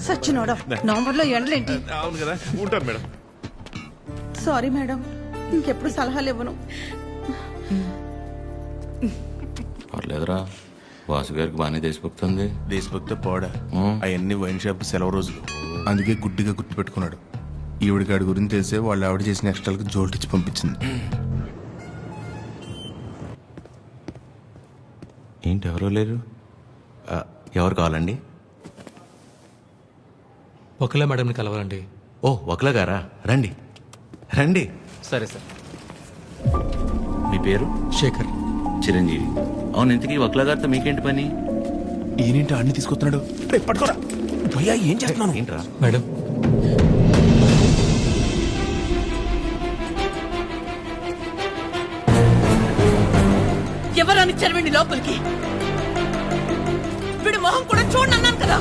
సచ్చినోడా నవంబర్లో ఎండలేంటి? అవును కదా, ఉంటాను మేడం. సారీ మేడం, ఇంకెప్పుడు సలహాలు ఇవ్వను. పర్లేదురా, వాసు గారికి బాగానే దేశభక్తుంది. దేశభక్తి పోడా, అవన్నీ వైన్ షాప్ సెలవు రోజులు, అందుకే గుడ్డిగా గుర్తు పెట్టుకున్నాడు. ఈవిడికాడి గురించి తెలిసే వాళ్ళు ఆవిడ చేసిన ఎక్స్ట్రాలకు జోల్టిచ్చి పంపించింది. ఏంటి ఎవరో లేరు? ఎవరు కావాలండి? ఒకలా మేడంని కలవాలండి. ఓ ఒకలా గారా, రండి రండి. సరే సార్. మీ పేరు? శేఖర్. చిరంజీవి. అవును, ఇంతకీ ఒకలా గారితో మీకేంటి పని? ఈయనేంటి అన్ని తీసుకొస్తున్నాడు? రేపు పట్టుకోరా భయ్యా, ఏం చేస్తున్నాను? ఏంట్రా? మేడం, ఎవరని చెరవండి లోపలికి. వీడి మొహం కూడా చూడన్నాను కదా.